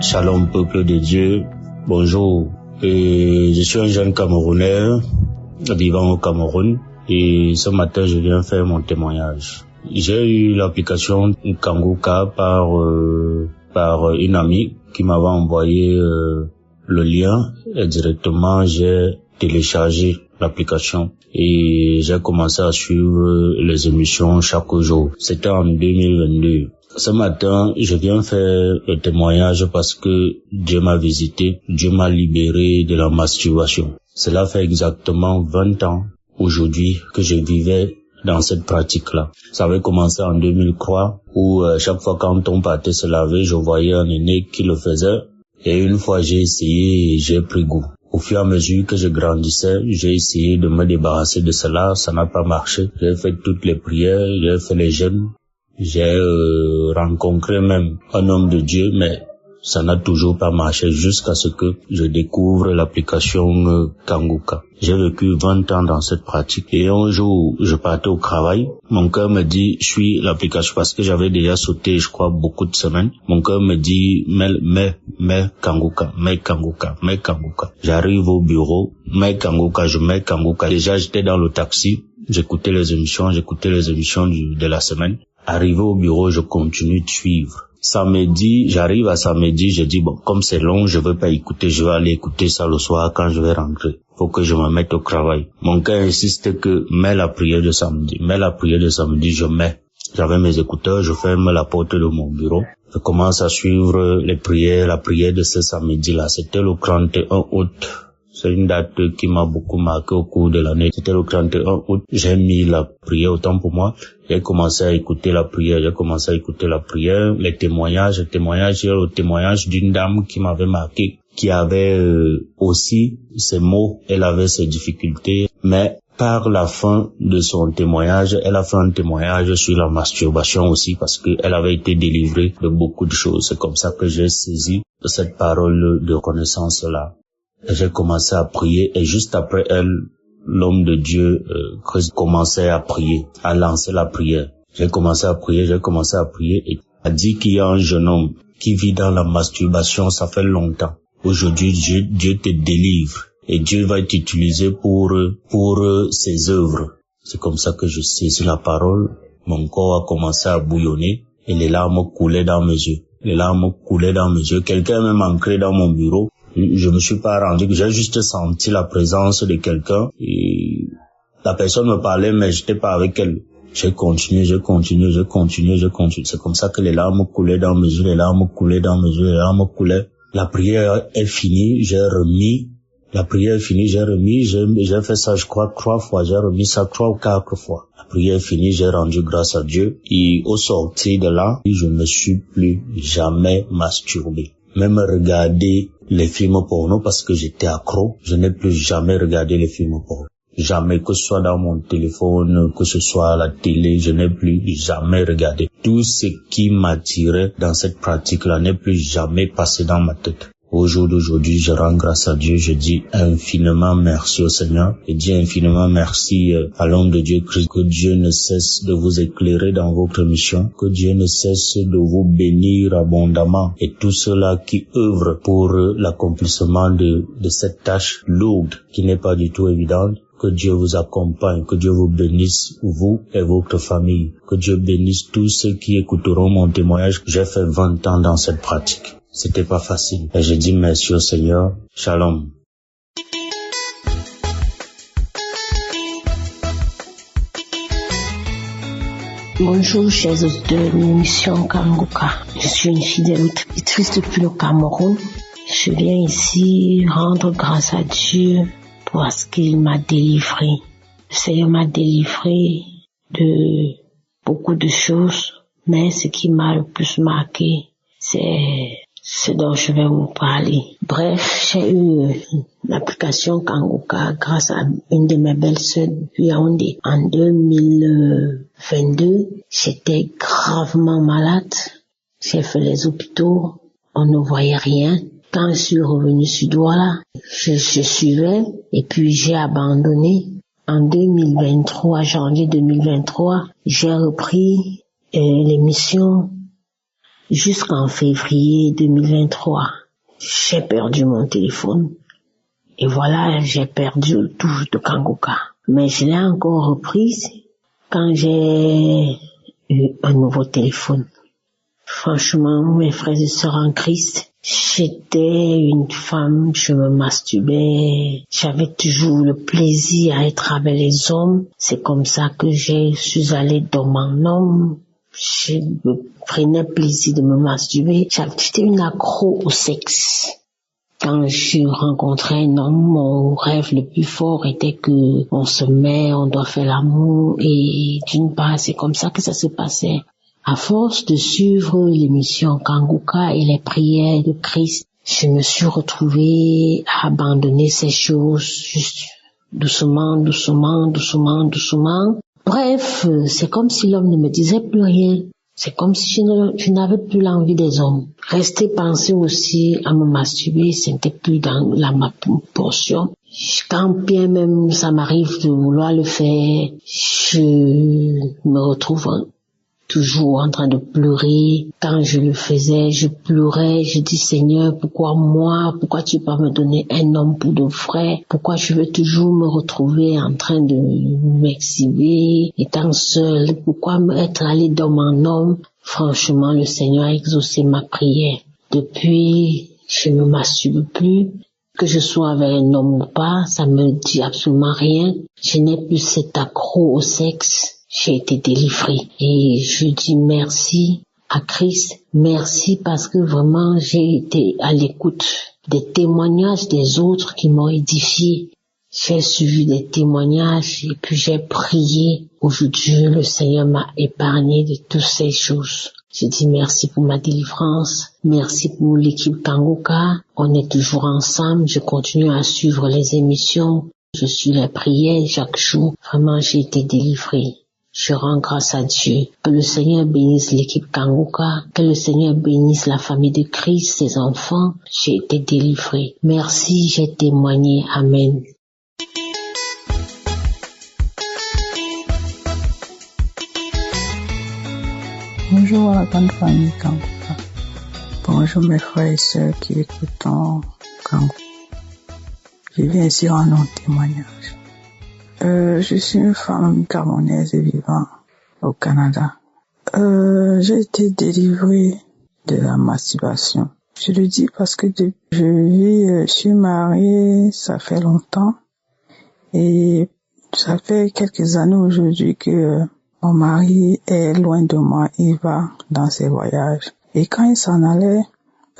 Shalom peuple de Dieu, bonjour. Je suis un jeune Camerounais vivant au Cameroun et ce matin je viens faire mon témoignage. J'ai eu l'application Kanguka par une amie qui m'avait envoyé le lien et directement j'ai téléchargé l'application et j'ai commencé à suivre les émissions chaque jour. C'était en 2022. Ce matin, je viens faire le témoignage parce que Dieu m'a visité, Dieu m'a libéré de la masturbation. Cela fait exactement 20 ans aujourd'hui que je vivais dans cette pratique-là. Ça avait commencé en 2003 où chaque fois quand on partait se laver, je voyais un aîné qui le faisait et une fois j'ai essayé et j'ai pris goût. Au fur et à mesure que je grandissais, j'ai essayé de me débarrasser de cela, ça n'a pas marché. J'ai fait toutes les prières, j'ai fait les jeûnes. J'ai rencontré même un homme de Dieu, mais ça n'a toujours pas marché jusqu'à ce que je découvre l'application Kanguka. J'ai vécu 20 ans dans cette pratique et un jour, je partais au travail. Mon cœur me dit, suis l'application parce que j'avais déjà sauté, je crois, beaucoup de semaines. Mon cœur me dit, mets Kanguka. J'arrive au bureau, mets Kanguka. Déjà, j'étais dans le taxi, j'écoutais les émissions de la semaine. Arrivé au bureau, je continue de suivre. Samedi, j'arrive à samedi, je dis bon, comme c'est long, je veux pas écouter, je vais aller écouter ça le soir quand je vais rentrer. Faut que je me mette au travail. Mon cœur insiste que mets la prière de samedi, je mets. J'avais mes écouteurs, je ferme la porte de mon bureau. Je commence à suivre la prière de ce samedi-là. C'était le 31 août. C'est une date qui m'a beaucoup marqué au cours de l'année. C'était le 31 août. J'ai mis la prière autant pour moi. J'ai commencé à écouter la prière. Les témoignages. J'ai le témoignage d'une dame qui m'avait marqué, qui avait aussi ses maux. Elle avait ses difficultés. Mais par la fin de son témoignage, elle a fait un témoignage sur la masturbation aussi parce qu'elle avait été délivrée de beaucoup de choses. C'est comme ça que j'ai saisi cette parole de reconnaissance-là. J'ai commencé à prier et juste après elle, l'homme de Dieu commençait à prier, à lancer la prière. J'ai commencé à prier et a dit qu'il y a un jeune homme qui vit dans la masturbation, ça fait longtemps. Aujourd'hui, Dieu te délivre et Dieu va t'utiliser pour ses œuvres. C'est comme ça que je saisis la parole. Mon corps a commencé à bouillonner et les larmes coulaient dans mes yeux. Quelqu'un est même entré dans mon bureau. Je me suis pas rendu, j'ai juste senti la présence de quelqu'un et la personne me parlait mais j'étais pas avec elle. J'ai continué. C'est comme ça que les larmes coulaient dans mes yeux, La prière est finie, j'ai fait ça je crois 3 fois, j'ai remis ça 3 ou 4 fois. La prière est finie, j'ai rendu grâce à Dieu et au sortir de là, je me suis plus jamais masturbé. Même regarder les films porno parce que j'étais accro, je n'ai plus jamais regardé les films porno. Jamais, que ce soit dans mon téléphone, que ce soit à la télé, je n'ai plus jamais regardé. Tout ce qui m'attirait dans cette pratique-là n'est plus jamais passé dans ma tête. Au jour d'aujourd'hui, je rends grâce à Dieu, je dis infiniment merci au Seigneur, et dis infiniment merci à l'homme de Dieu Christ, que Dieu ne cesse de vous éclairer dans votre mission, que Dieu ne cesse de vous bénir abondamment, et tous ceux-là qui œuvrent pour l'accomplissement de cette tâche lourde qui n'est pas du tout évidente. Que Dieu vous accompagne, que Dieu vous bénisse, vous et votre famille, que Dieu bénisse tous ceux qui écouteront mon témoignage. J'ai fait 20 ans dans cette pratique. C'était pas facile. Et je dis merci au Seigneur. Shalom. Bonjour chers auditeurs de l'émission Kanguka. Je suis une fidèle auditrice depuis le Cameroun. Je viens ici rendre grâce à Dieu parce qu'il m'a délivré. Le Seigneur m'a délivré de beaucoup de choses, mais ce qui m'a le plus marqué, c'est ce dont je vais vous parler. Bref, j'ai eu l'application Kanguka grâce à une de mes belles-sœurs depuis Yaoundé. En 2022, j'étais gravement malade. J'ai fait les hôpitaux, on ne voyait rien. Quand je suis revenue sur Douala, je suivais et puis j'ai abandonné. En 2023, janvier 2023, j'ai repris l'émission jusqu'en février 2023. J'ai perdu mon téléphone. Et voilà, j'ai perdu le touche de Kangoka. Mais je l'ai encore reprise quand j'ai eu un nouveau téléphone. Franchement, mes frères et sœurs en Christ, j'étais une femme, je me masturbais, j'avais toujours le plaisir à être avec les hommes. C'est comme ça que je suis allée dans mon homme. Je me prenais plaisir de me masturber. J'étais une accro au sexe. Quand je rencontrais un homme, mon rêve le plus fort était que on se met, on doit faire l'amour, et d'une part, c'est comme ça que ça se passait. À force de suivre l'émission Kangoka et les prières de Christ, je me suis retrouvée à abandonner ces choses juste doucement. Bref, c'est comme si l'homme ne me disait plus rien. C'est comme si je n'avais plus l'envie des hommes. Rester penser aussi à me masturber, c'était plus dans ma portion. Quand bien même ça m'arrive de vouloir le faire, je me retrouve toujours en train de pleurer. Quand je le faisais, je pleurais, je dis Seigneur, pourquoi moi? Pourquoi tu vas me donner un homme pour de vrai? Pourquoi je veux toujours me retrouver en train de m'exhiber, étant seule? Pourquoi être allé dans mon homme? Franchement, le Seigneur a exaucé ma prière. Depuis, je ne me masturbe plus. Que je sois avec un homme ou pas, ça me dit absolument rien. Je n'ai plus cet accro au sexe. J'ai été délivrée et je dis merci à Christ, merci parce que vraiment j'ai été à l'écoute des témoignages des autres qui m'ont édifié. J'ai suivi des témoignages et puis j'ai prié. Aujourd'hui, le Seigneur m'a épargné de toutes ces choses. Je dis merci pour ma délivrance, merci pour l'équipe Kangoka. On est toujours ensemble, je continue à suivre les émissions, je suis les prières chaque jour. Vraiment, j'ai été délivrée. Je rends grâce à Dieu. Que le Seigneur bénisse l'équipe Kangoka. Que le Seigneur bénisse la famille de Christ, ses enfants. J'ai été délivrée. Merci, j'ai témoigné. Amen. Bonjour à la grande famille Kangoka. Bonjour mes frères et sœurs qui écoutent Kangoka. Je viens ici rendre un témoignage. Je suis une femme camerounaise et vivant au Canada. J'ai été délivrée de la masturbation. Je le dis parce que je suis mariée, ça fait longtemps. Et ça fait quelques années aujourd'hui que mon mari est loin de moi, il va dans ses voyages. Et quand il s'en allait,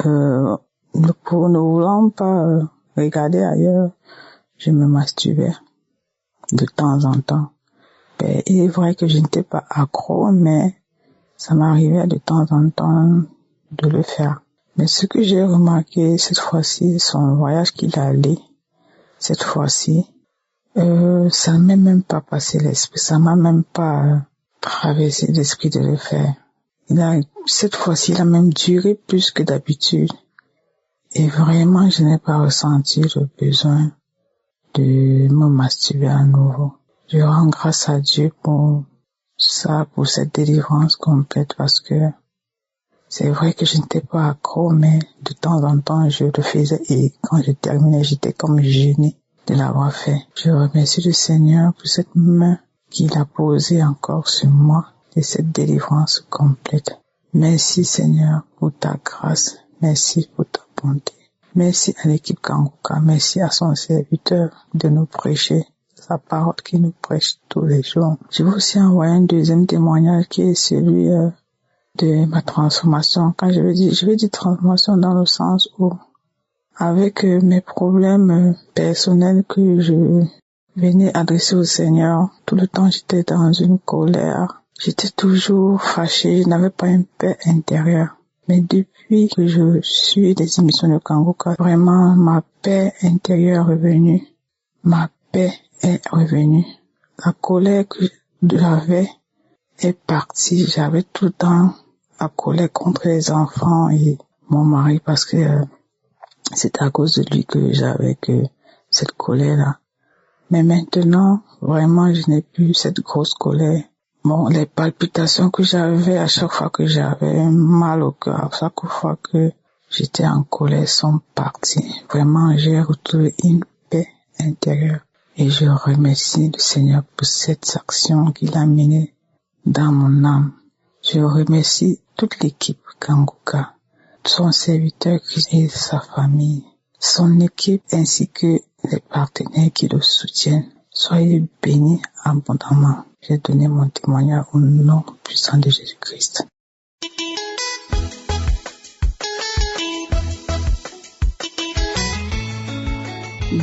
ne voulant pas regarder ailleurs, je me masturbais de temps en temps. Il est vrai que je n'étais pas accro, mais ça m'arrivait de temps en temps de le faire. Mais ce que j'ai remarqué cette fois-ci, son voyage qu'il a allé, cette fois-ci, ça ne m'est même pas passé l'esprit, ça m'a même pas traversé l'esprit de le faire. Cette fois-ci, il a même duré plus que d'habitude. Et vraiment, je n'ai pas ressenti le besoin de me masturber à nouveau. Je rends grâce à Dieu pour ça, pour cette délivrance complète, parce que c'est vrai que je n'étais pas accro, mais de temps en temps, je le faisais et quand je terminais, j'étais comme gênée de l'avoir fait. Je remercie le Seigneur pour cette main qu'il a posée encore sur moi et cette délivrance complète. Merci Seigneur pour ta grâce, merci pour ta bonté. Merci à l'équipe Kangoka, merci à son serviteur de nous prêcher sa parole qui nous prêche tous les jours. Je veux aussi envoyer un deuxième témoignage qui est celui de ma transformation. Quand je veux dire transformation dans le sens où avec mes problèmes personnels que je venais adresser au Seigneur, tout le temps j'étais dans une colère, j'étais toujours fâchée, je n'avais pas une paix intérieure. Mais depuis que je suis des émissions de Kangoka, vraiment ma paix intérieure est revenue. Ma paix est revenue. La colère que j'avais est partie. J'avais tout le temps la colère contre les enfants et mon mari parce que c'est à cause de lui que j'avais cette colère-là. Mais maintenant, vraiment, je n'ai plus cette grosse colère Bon, les palpitations que j'avais à chaque fois que j'avais mal au cœur, à chaque fois que j'étais en colère, sont parties. Vraiment, j'ai retrouvé une paix intérieure. Et je remercie le Seigneur pour cette action qu'il a menée dans mon âme. Je remercie toute l'équipe Kanguka, son serviteur et sa famille, son équipe ainsi que les partenaires qui le soutiennent. Soyez bénis abondamment. J'ai donné mon témoignage au nom puissant de Jésus-Christ.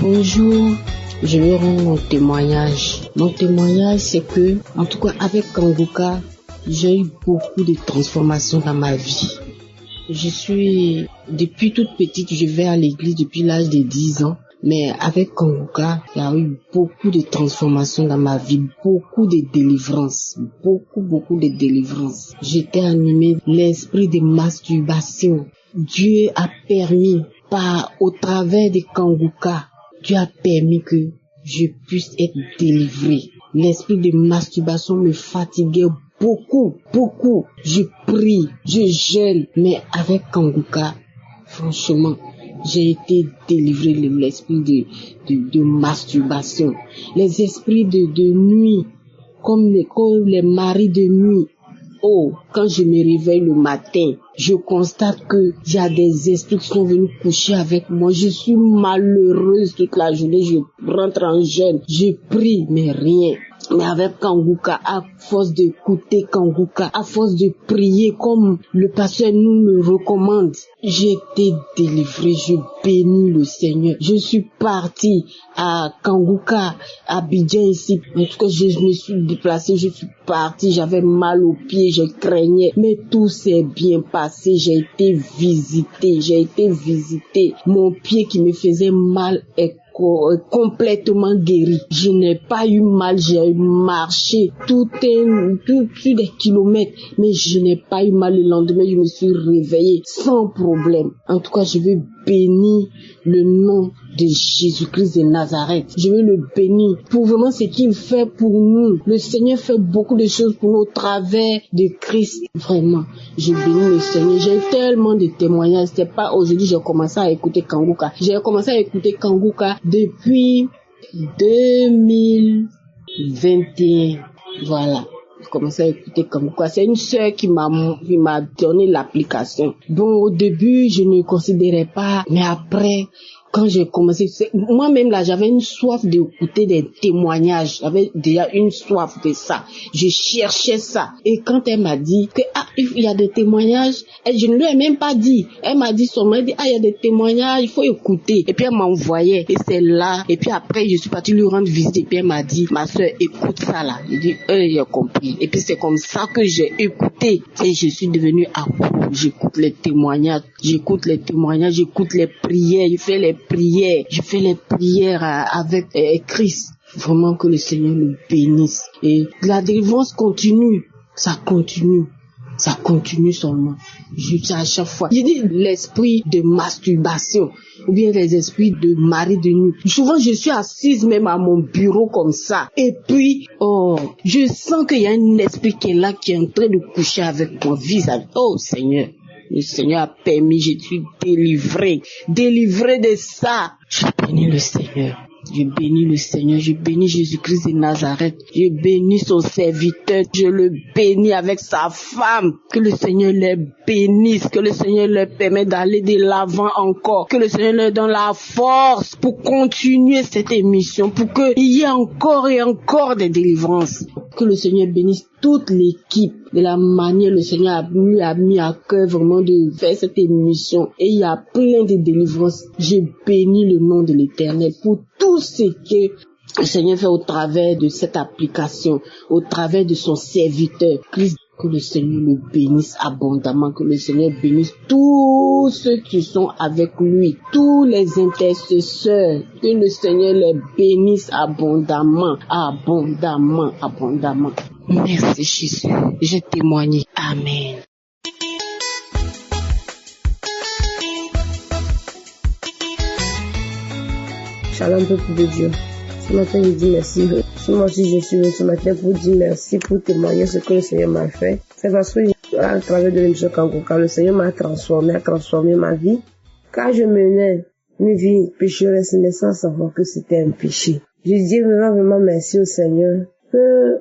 Bonjour, je vais rendre mon témoignage. Mon témoignage, c'est que, en tout cas avec Kanguka, j'ai eu beaucoup de transformations dans ma vie. Depuis toute petite, je vais à l'église depuis l'âge de 10 ans. Mais avec Kanguka, il y a eu beaucoup de transformations dans ma vie, beaucoup de délivrances, beaucoup de délivrances. J'étais animée de l'esprit de masturbation. Dieu a permis, au travers de Kanguka, Dieu a permis que je puisse être délivrée. L'esprit de masturbation me fatiguait beaucoup. Je prie, je jeûne, mais avec Kanguka, franchement, j'ai été délivrée de l'esprit de masturbation. Les esprits de nuit, comme les maris de nuit. Oh, quand je me réveille le matin, je constate que il y a des esprits qui sont venus coucher avec moi. Je suis malheureuse toute la journée, je rentre en jeûne, je prie, mais rien. Mais avec Kanguka, à force d'écouter Kanguka, à force de prier comme le pasteur nous le recommande, j'ai été délivrée, je bénis le Seigneur. Je suis partie à Kanguka, à Abidjan ici. En tout cas, je me suis déplacée, je suis partie, j'avais mal aux pieds, je craignais. Mais tout s'est bien passé, j'ai été visitée. Mon pied qui me faisait mal est complètement guéri. Je n'ai pas eu mal, j'ai marché tout sur des kilomètres, mais je n'ai pas eu mal. Le lendemain, je me suis réveillée sans problème. En tout cas, je veux bénir le nom de Jésus-Christ de Nazareth. Je veux le bénir pour vraiment ce qu'il fait pour nous. Le Seigneur fait beaucoup de choses pour nous au travers de Christ. Vraiment, je bénis le Seigneur. J'ai tellement de témoignages. C'est pas aujourd'hui j'ai commencé à écouter Kanguka. J'ai commencé à écouter Kanguka depuis 2021. Voilà. J'ai commencé à écouter Kanguka. C'est une sœur qui m'a donné l'application. Bon, au début, je ne considérais pas, mais après, quand j'ai commencé, moi-même là, j'avais une soif d'écouter des témoignages. J'avais déjà une soif de ça. Je cherchais ça. Et quand elle m'a dit que il y a des témoignages, et je ne lui ai même pas dit. Elle m'a dit seulement, il y a des témoignages, il faut écouter. Et puis elle m'envoyait. Et c'est là. Et puis après, je suis partie lui rendre visite. Et puis elle m'a dit, ma soeur, écoute ça là. J'ai dit, j'ai compris. Et puis c'est comme ça que j'ai écouté. Et je suis devenue accro. J'écoute les témoignages, j'écoute les prières, je fais les prières avec Christ. Vraiment que le Seigneur le bénisse. Et la délivrance continue, ça continue seulement. À chaque fois. Je dis l'esprit de masturbation ou bien les esprits de mari de nuit. Souvent, je suis assise même à mon bureau comme ça. Et puis, je sens qu'il y a un esprit qui est là, qui est en train de coucher avec moi vis-à-vis. Oh Seigneur. Le Seigneur a permis, je suis délivrée de ça. Je bénis le Seigneur. Je bénis Jésus-Christ de Nazareth. Je bénis son serviteur. Je le bénis avec sa femme. Que le Seigneur les bénisse. Que le Seigneur leur permette d'aller de l'avant encore. Que le Seigneur leur donne la force pour continuer cette émission. Pour qu'il y ait encore et encore des délivrances. Que le Seigneur bénisse toute l'équipe. De la manière le Seigneur lui a mis à cœur vraiment de faire cette émission. Et il y a plein de délivrances. Je bénis le nom de l'Éternel pour tout ce que le Seigneur fait au travers de cette application, au travers de son serviteur. Christ, que le Seigneur le bénisse abondamment, que le Seigneur bénisse tous ceux qui sont avec lui, tous les intercesseurs, que le Seigneur les bénisse abondamment. Merci Jésus, j'ai témoigné. Amen. Shalom peuple de Dieu. Ce matin, je dis merci. Moi aussi, je suis venu ce matin pour dire merci, pour témoigner ce que le Seigneur m'a fait. C'est parce que, à travers de l'émission Kanguka, le Seigneur m'a transformé ma vie. Quand je menais une vie pécheresse, mais sans savoir que c'était un péché. Je dis vraiment merci au Seigneur que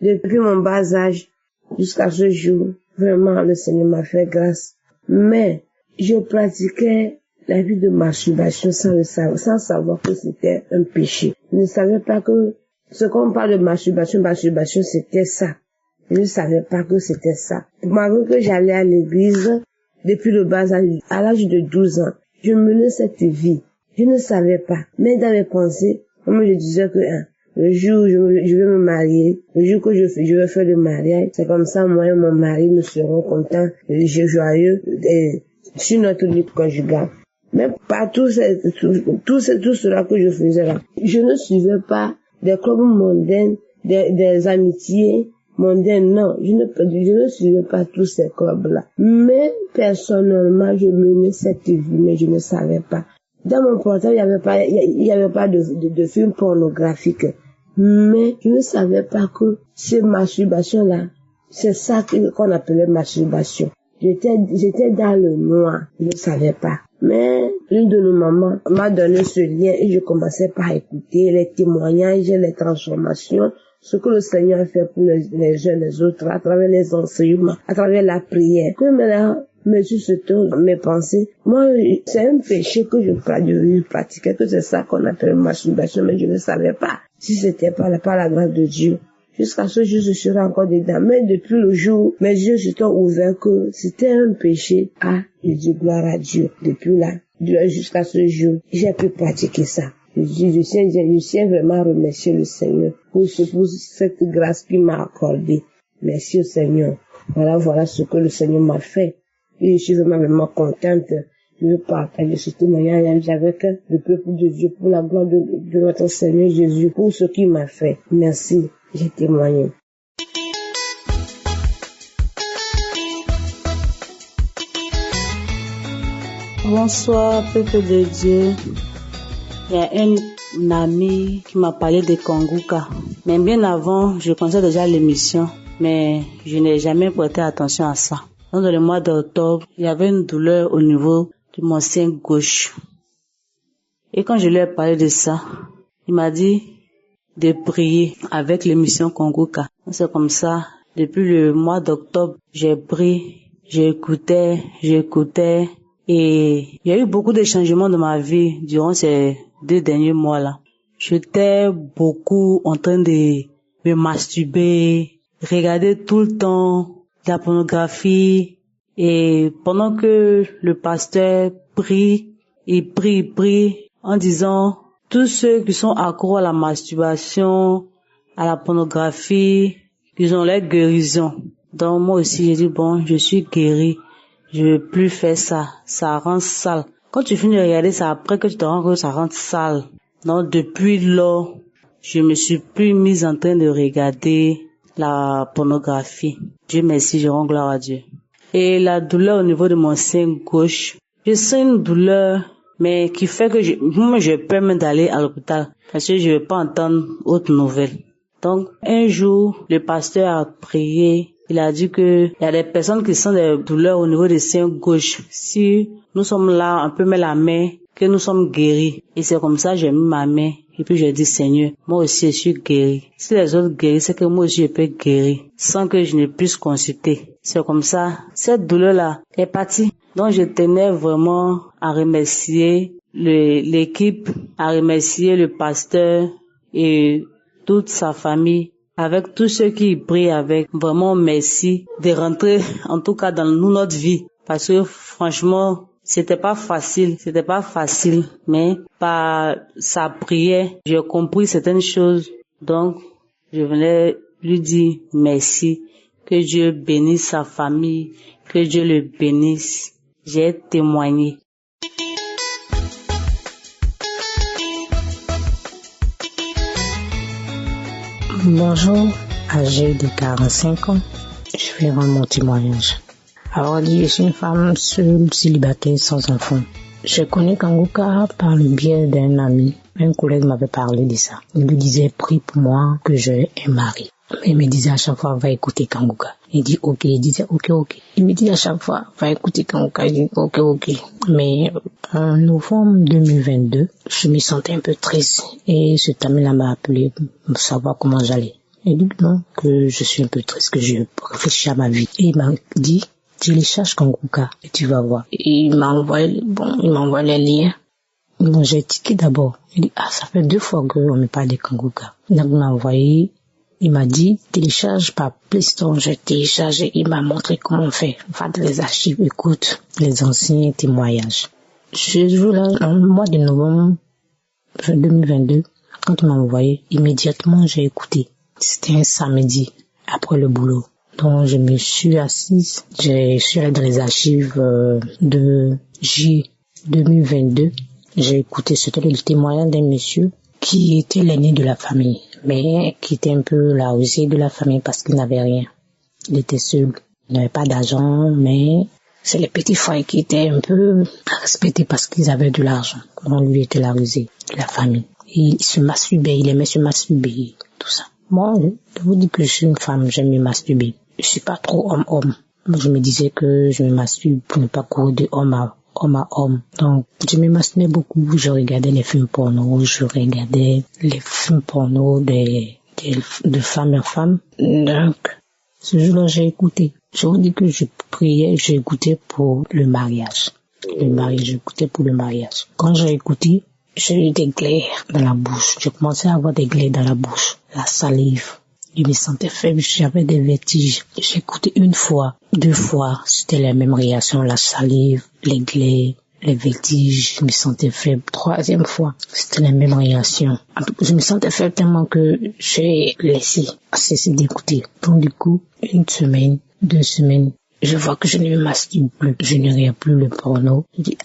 depuis mon bas âge jusqu'à ce jour, vraiment le Seigneur m'a fait grâce. Mais je pratiquais la vie de masturbation sans savoir que c'était un péché. Je ne savais pas que ce qu'on parle de masturbation, c'était ça. Je ne savais pas que c'était ça. Malgré que j'allais à l'église depuis le bas âge, à l'âge de 12 ans, je menais cette vie. Je ne savais pas. Mais dans mes pensées, moi je disais que le jour où je vais me marier, le jour que je vais faire le mariage, c'est comme ça moi et mon mari nous serons contents, joyeux sur notre lit conjugal. Mais pas tout cela que je faisais là. Je ne suivais pas des clubs mondains, des amitiés mondaines, non. Je ne suivais pas tous ces clubs-là. Mais personnellement, je menais cette vie, mais je ne savais pas. Dans mon portable, il y avait pas de film pornographique. Mais je ne savais pas que ces masturbations-là, c'est ça qu'on appelait masturbation. J'étais dans le noir, je ne savais pas. Mais une de nos mamans m'a donné ce lien et je commençais par écouter les témoignages, les transformations, ce que le Seigneur a fait pour les uns les autres, à travers les enseignements, à travers la prière. Que maintenant, me suscitant mes pensées, moi, c'est un péché que je pratiquais, que c'est ça qu'on appelle masturbation, mais je ne savais pas si c'était par la grâce de Dieu. Jusqu'à ce jour, je serai encore dedans. Mais depuis le jour, mes yeux se sont ouverts que c'était un péché. Je dis gloire à Dieu. Depuis là, jusqu'à ce jour, j'ai pu pratiquer ça. Je tiens vraiment à remercier le Seigneur pour cette grâce qu'il m'a accordée. Merci au Seigneur. Voilà ce que le Seigneur m'a fait. Et je suis vraiment contente. Je veux partager ce témoignage avec le peuple de Dieu pour la gloire de notre Seigneur Jésus, pour ce qu'il m'a fait. Merci. J'ai témoigné. Bonsoir, peuple de Dieu. Il y a un ami qui m'a parlé de Kanguka. Mais bien avant, je connaissais déjà l'émission, mais je n'ai jamais prêté attention à ça. Dans le mois d'octobre, il y avait une douleur au niveau de mon sein gauche. Et quand je lui ai parlé de ça, il m'a dit de prier avec l'émission Kanguka. C'est comme ça, depuis le mois d'octobre, j'ai prié, j'écoutais, et il y a eu beaucoup de changements dans ma vie durant ces 2 derniers mois-là. J'étais beaucoup en train de me masturber, regarder tout le temps la pornographie, et pendant que le pasteur prie, il prie en disant tous ceux qui sont accros à la masturbation, à la pornographie, ils ont leur guérison. Donc moi aussi j'ai dit bon, je suis guéri, je veux plus faire ça, ça rend sale. Quand tu finis de regarder ça, après que tu te rends compte que ça rend sale. Donc depuis lors, je me suis plus mise en train de regarder la pornographie. Dieu merci, je rends gloire à Dieu. Et la douleur au niveau de mon sein gauche, je sens une douleur, mais qui fait que je peux même d'aller à l'hôpital parce que je ne veux pas entendre autre nouvelle. Donc, un jour, le pasteur a prié. Il a dit que il y a des personnes qui sentent des douleurs au niveau des seins gauche. Si nous sommes là, on peut mettre la main, que nous sommes guéris. Et c'est comme ça, j'ai mis ma main. Et puis j'ai dit, Seigneur, moi aussi je suis guéri. Si les autres guérissent, c'est que moi aussi je peux guérir, sans que je ne puisse consulter. C'est comme ça, cette douleur-là est partie. Donc je tenais vraiment à remercier l'équipe, à remercier le pasteur et toute sa famille, avec tous ceux qui prient avec. Vraiment merci de rentrer, en tout cas dans notre vie. Parce que franchement, c'était pas facile, mais par sa prière, j'ai compris certaines choses. Donc, je venais lui dire merci, que Dieu bénisse sa famille, que Dieu le bénisse. J'ai témoigné. Bonjour, âgée de 45 ans, je vais rendre mon témoignage. Alors, je suis une femme seule, célibataire, sans enfant. Je connais Kanguka par le biais d'un ami. Un collègue m'avait parlé de ça. Il lui disait, prie pour moi que j'ai un mari. Mais il me disait à chaque fois, va écouter Kanguka. Il dit, ok. Il disait, ok. Il me dit à chaque fois, va écouter Kanguka. Il dit, ok. Mais en novembre 2022, je me sentais un peu triste. Et cet ami-là m'a appelé pour savoir comment j'allais. Il dit non, que je suis un peu triste, que je réfléchis à ma vie. Et il m'a dit, télécharge Kanguka et tu vas voir. Et il m'a envoyé les liens. Donc j'ai tiqué d'abord. Il dit, ça fait 2 fois qu'on me parle de Kanguka. Donc il m'a envoyé, il m'a dit, télécharge par Play Store. J'ai téléchargé, il m'a montré comment on fait. Va dans les archives, écoute les anciens témoignages. Ce jour-là, dans le mois de novembre 2022, quand il m'a envoyé, immédiatement j'ai écouté. C'était un samedi, après le boulot. Donc je me suis assise, je suis allée dans les archives de J 2022. J'ai écouté, c'était le témoignage d'un monsieur qui était l'aîné de la famille, mais qui était un peu la rusée de la famille parce qu'il n'avait rien. Il était seul, il n'avait pas d'argent, mais c'est les petits frères qui étaient un peu respectés parce qu'ils avaient de l'argent. Donc lui était la rusée de la famille. Et il se masturbait, il aimait se masturber, tout ça. Moi, je vous dis que je suis une femme, j'aime me masturber. Je suis pas trop homme-homme. Je me disais que je me masturbe pour ne pas courir de homme à homme. Donc, je me masturbais beaucoup. Je regardais les films porno, de femme à femme. Donc, ce jour-là, j'ai écouté. Je vous dis que je priais, j'ai écouté pour le mariage. J'ai écouté pour le mariage. Quand j'ai écouté, j'ai eu des glaires dans la bouche. Je commençais à avoir des glaires dans la bouche. La salive. Je me sentais faible, j'avais des vertiges. J'ai écouté 1 fois, 2 fois, c'était la même réaction, la salive, les glaires, les vertiges, je me sentais faible. 3e fois, c'était la même réaction. En tout cas, je me sentais faible tellement que j'ai cessé d'écouter. Donc du coup, 1 semaine, 2 semaines, je vois que je ne me masturbe plus, je ne regarde plus le porno. Je dis,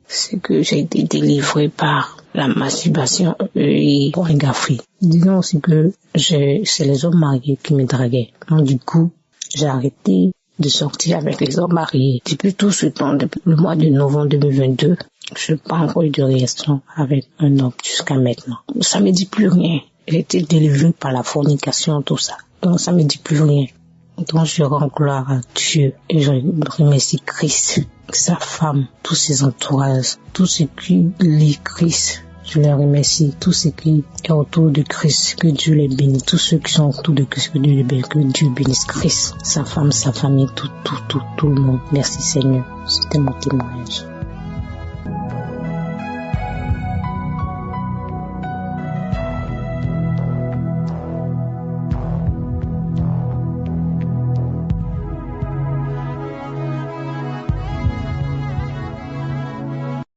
c'est que j'ai été délivré par la masturbation et pornographie. Disons aussi que c'est les hommes mariés qui me draguaient. Donc du coup, j'ai arrêté de sortir avec les hommes mariés. Depuis tout ce temps, depuis le mois de novembre 2022, je n'ai pas encore eu de relation avec un homme jusqu'à maintenant. Ça me dit plus rien. J'ai été délivré par la fornication, tout ça. Donc ça me dit plus rien. Donc je rends gloire à Dieu et je remercie Christ, sa femme, tous ses entourages, tous ceux qui lisent Christ. Je les remercie, tous ceux qui sont autour de Christ, que Dieu les bénisse, tous ceux qui sont autour de Christ, que Dieu bénisse Christ, sa femme, sa famille, tout le monde. Merci Seigneur, c'était mon témoignage.